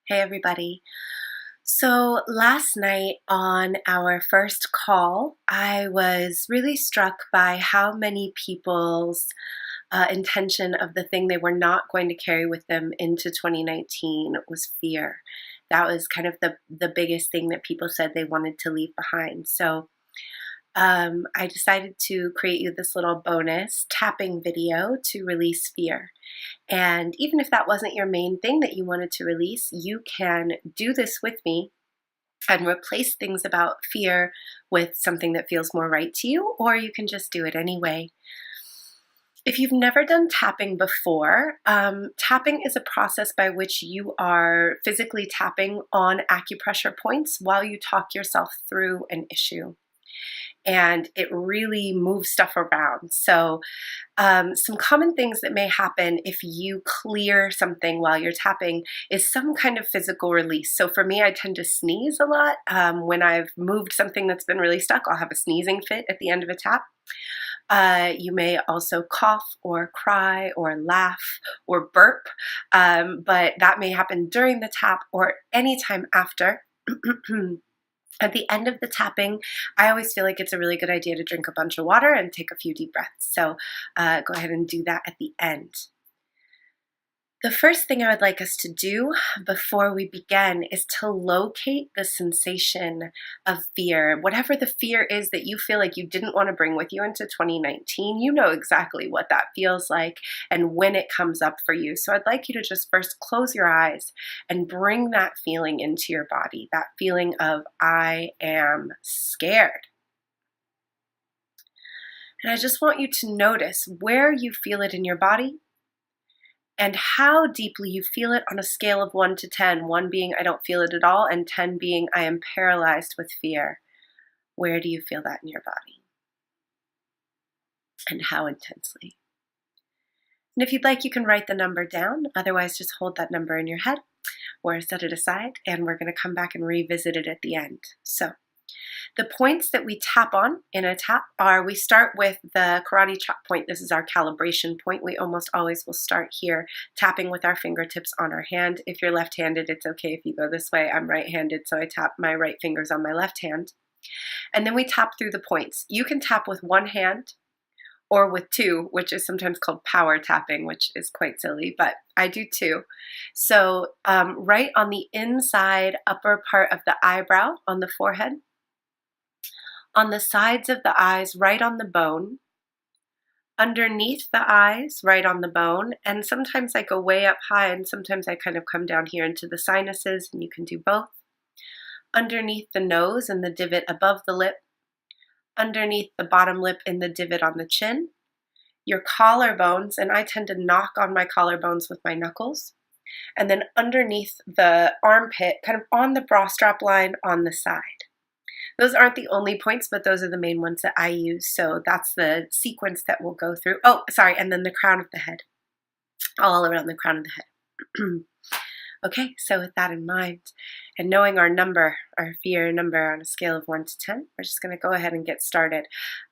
Hey everybody. So last night on our first call, I was really struck by how many people's intention of the thing they were not going to carry with them into 2019 was fear. That was kind of the biggest thing that people said they wanted to leave behind. So I decided to create you this little bonus tapping video to release fear. And even if that wasn't your main thing that you wanted to release, you can do this with me and replace things about fear with something that feels more right to you, or you can just do it anyway. If you've never done tapping before, tapping is a process by which you are physically tapping on acupressure points while you talk yourself through an issue. And it really moves stuff around. So some common things that may happen if you clear something while you're tapping is some kind of physical release. So for me, I tend to sneeze a lot. When I've moved something that's been really stuck, I'll have a sneezing fit at the end of a tap. You may also cough or cry or laugh or burp, but that may happen during the tap or anytime after. At the end of the tapping, I always feel like it's a really good idea to drink a bunch of water and take a few deep breaths. So go ahead and do that at the end. The first thing I would like us to do before we begin is to locate the sensation of fear. Whatever the fear is that you feel like you didn't want to bring with you into 2019, you know exactly what that feels like and when it comes up for you. So I'd like you to just first close your eyes and bring that feeling into your body, that feeling of I am scared. And I just want you to notice where you feel it in your body and how deeply you feel it on a scale of 1 to 10, 1 being I don't feel it at all, and 10 being I am paralyzed with fear. Where do you feel that in your body? And how intensely? And if you'd like, you can write the number down. Otherwise, just hold that number in your head or set it aside, and we're going to come back and revisit it at the end. So the points that we tap on in a tap are, we start with the karate chop point. This is our calibration point. We almost always will start here, tapping with our fingertips on our hand. If you're left-handed, it's okay if you go this way. I'm right-handed, so I tap my right fingers on my left hand. And then we tap through the points. You can tap with one hand or with two, which is sometimes called power tapping, which is quite silly, but I do two. So right on the inside upper part of the eyebrow on the forehead, on the sides of the eyes, right on the bone, underneath the eyes, right on the bone, and sometimes I go way up high and sometimes I kind of come down here into the sinuses, and you can do both. Underneath the nose and the divot above the lip, underneath the bottom lip in the divot on the chin, your collarbones, and I tend to knock on my collarbones with my knuckles, and then underneath the armpit, kind of on the bra strap line on the side. Those aren't the only points, but those are the main ones that I use. So that's the sequence that we'll go through. Oh, sorry, and then the crown of the head, all around the crown of the head. Okay, so with that in mind, and knowing our number, our fear number on a scale of 1 to 10, we're just going to go ahead and get started.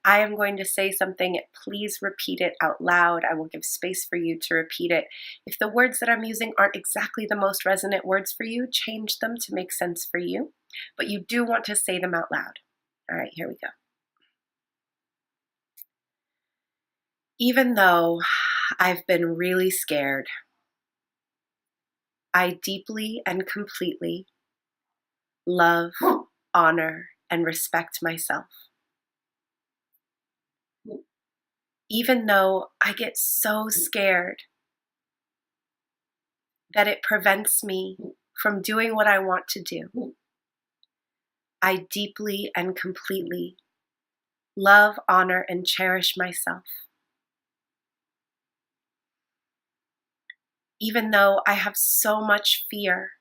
I am going to say something. Please repeat it out loud. I will give space for you to repeat it. If the words that I'm using aren't exactly the most resonant words for you, change them to make sense for you. But you do want to say them out loud. All right, here we go. Even though I've been really scared, I deeply and completely love, honor, and respect myself. Even though I get so scared that it prevents me from doing what I want to do, I deeply and completely love, honor, and cherish myself. Even though I have so much fear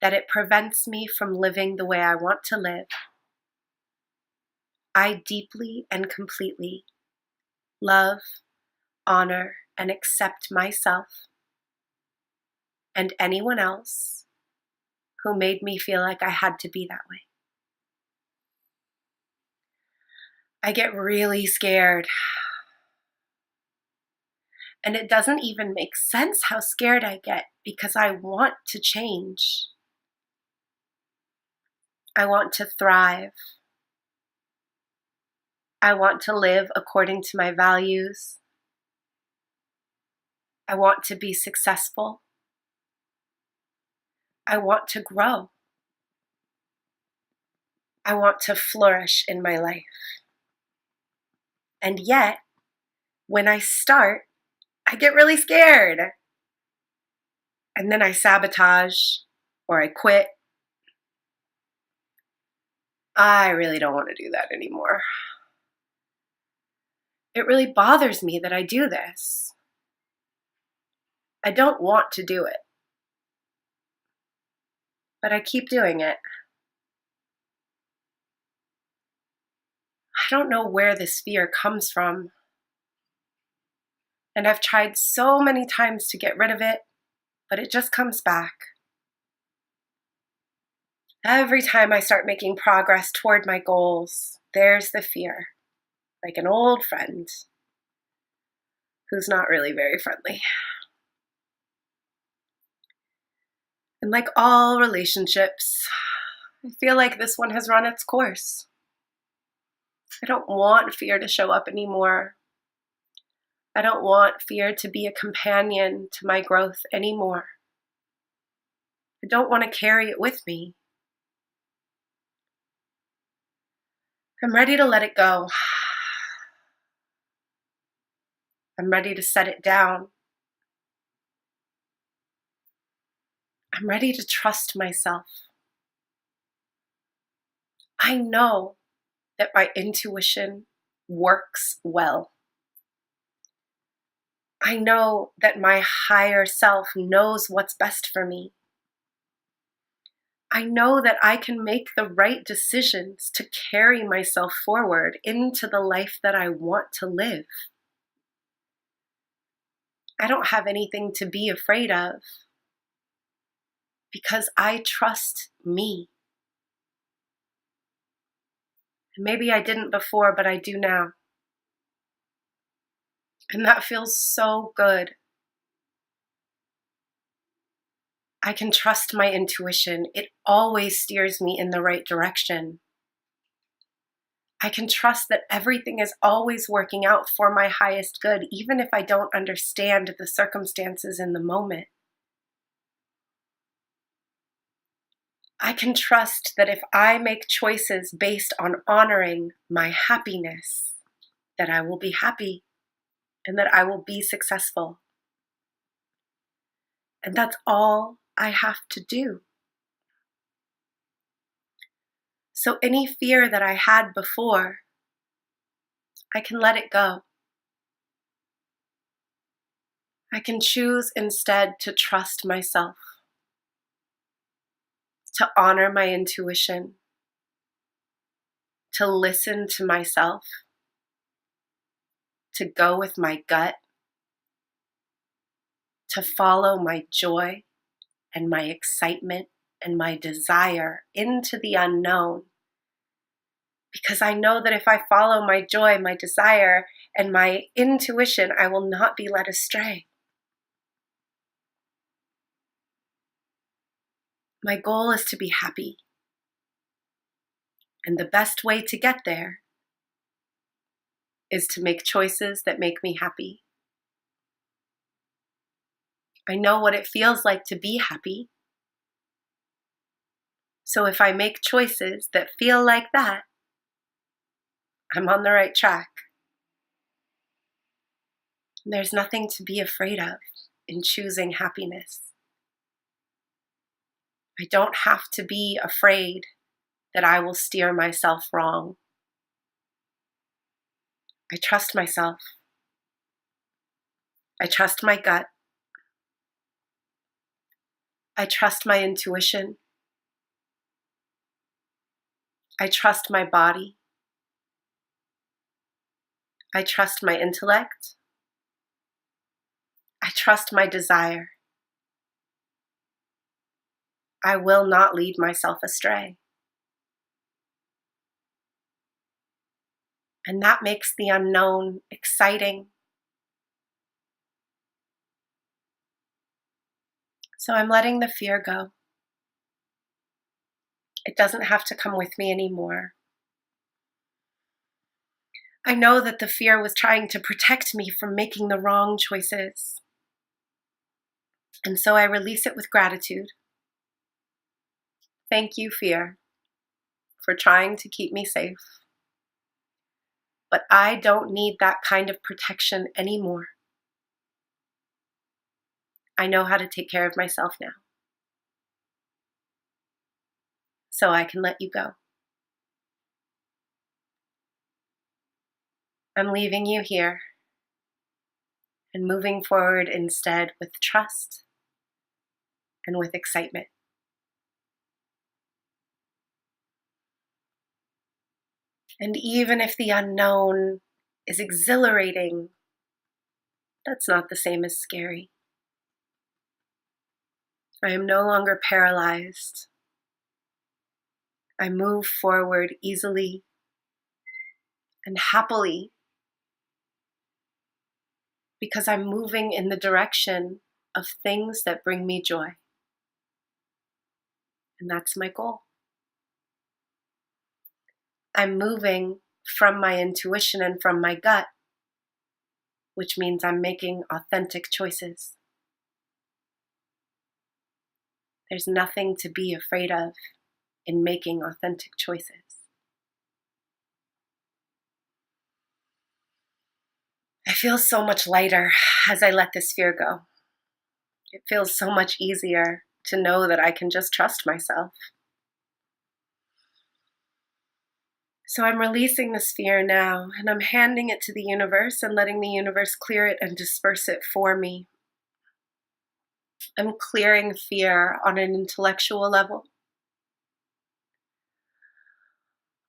that it prevents me from living the way I want to live, I deeply and completely love, honor, and accept myself and anyone else who made me feel like I had to be that way. I get really scared, and it doesn't even make sense how scared I get. because I want to change. I want to thrive. I want to live according to my values. I want to be successful. I want to grow. I want to flourish in my life. And yet, when I start, I get really scared. And then I sabotage or I quit. I really don't want to do that anymore. It really bothers me that I do this. I don't want to do it, but I keep doing it. I don't know where this fear comes from. And I've tried so many times to get rid of it, but it just comes back. Every time I start making progress toward my goals, there's the fear, like an old friend who's not really very friendly. And like all relationships, I feel like this one has run its course. I don't want fear to show up anymore. I don't want fear to be a companion to my growth anymore. I don't want to carry it with me. I'm ready to let it go. I'm ready to set it down. I'm ready to trust myself. I know that my intuition works well. I know that my higher self knows what's best for me. I know that I can make the right decisions to carry myself forward into the life that I want to live. I don't have anything to be afraid of because I trust me. And maybe I didn't before, but I do now. And that feels so good. I can trust my intuition. It always steers me in the right direction. I can trust that everything is always working out for my highest good, even if I don't understand the circumstances in the moment. I can trust that if I make choices based on honoring my happiness, that I will be happy and that I will be successful. And that's all I have to do. So any fear that I had before, I can let it go. I can choose instead to trust myself, to honor my intuition, to listen to myself, to go with my gut, to follow my joy and my excitement and my desire into the unknown. Because I know that if I follow my joy, my desire, and my intuition, I will not be led astray. My goal is to be happy. And the best way to get there is to make choices that make me happy. I know what it feels like to be happy. So if I make choices that feel like that, I'm on the right track. And there's nothing to be afraid of in choosing happiness. I don't have to be afraid that I will steer myself wrong. I trust myself. I trust my gut. I trust my intuition. I trust my body. I trust my intellect. I trust my desire. I will not lead myself astray. And that makes the unknown exciting. So I'm letting the fear go. It doesn't have to come with me anymore. I know that the fear was trying to protect me from making the wrong choices. And so I release it with gratitude. Thank you, fear, for trying to keep me safe. But I don't need that kind of protection anymore. I know how to take care of myself now. So I can let you go. I'm leaving you here and moving forward instead with trust and with excitement. And even if the unknown is exhilarating, that's not the same as scary. I am no longer paralyzed. I move forward easily and happily because I'm moving in the direction of things that bring me joy. And that's my goal. I'm moving from my intuition and from my gut, which means I'm making authentic choices. There's nothing to be afraid of in making authentic choices. I feel so much lighter as I let this fear go. It feels so much easier to know that I can just trust myself. So I'm releasing this fear now, and I'm handing it to the universe and letting the universe clear it and disperse it for me. I'm clearing fear on an intellectual level,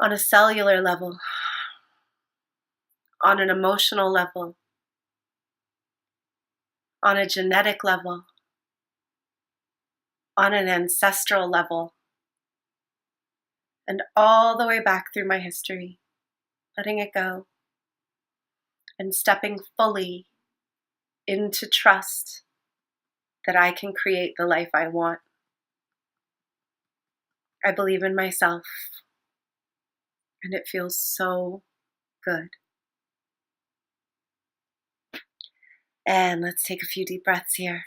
on a cellular level, on an emotional level, on a genetic level, on an ancestral level, and all the way back through my history, letting it go and stepping fully into trust that I can create the life I want. I believe in myself, and it feels so good. And let's take a few deep breaths here.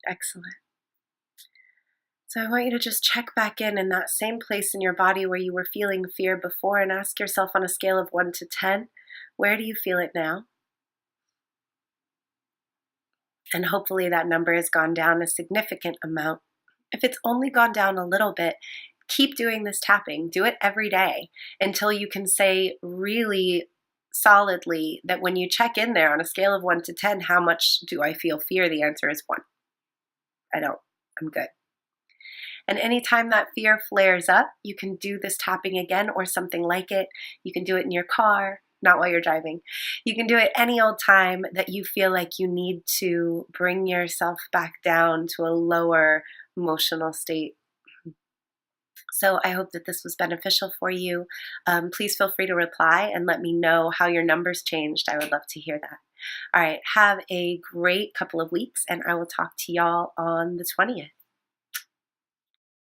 Excellent. So I want you to just check back in that same place in your body where you were feeling fear before and ask yourself on a scale of 1 to 10, where do you feel it now? And hopefully that number has gone down a significant amount. If it's only gone down a little bit, keep doing this tapping. Do it every day until you can say really solidly that when you check in there on a scale of 1 to 10, how much do I feel fear? The answer is 1. I don't. I'm good. And anytime that fear flares up, you can do this tapping again or something like it. You can do it in your car, not while you're driving. You can do it any old time that you feel like you need to bring yourself back down to a lower emotional state. So I hope that this was beneficial for you. Please feel free to reply and let me know how your numbers changed. I would love to hear that. All right, have a great couple of weeks, and I will talk to y'all on the 20th.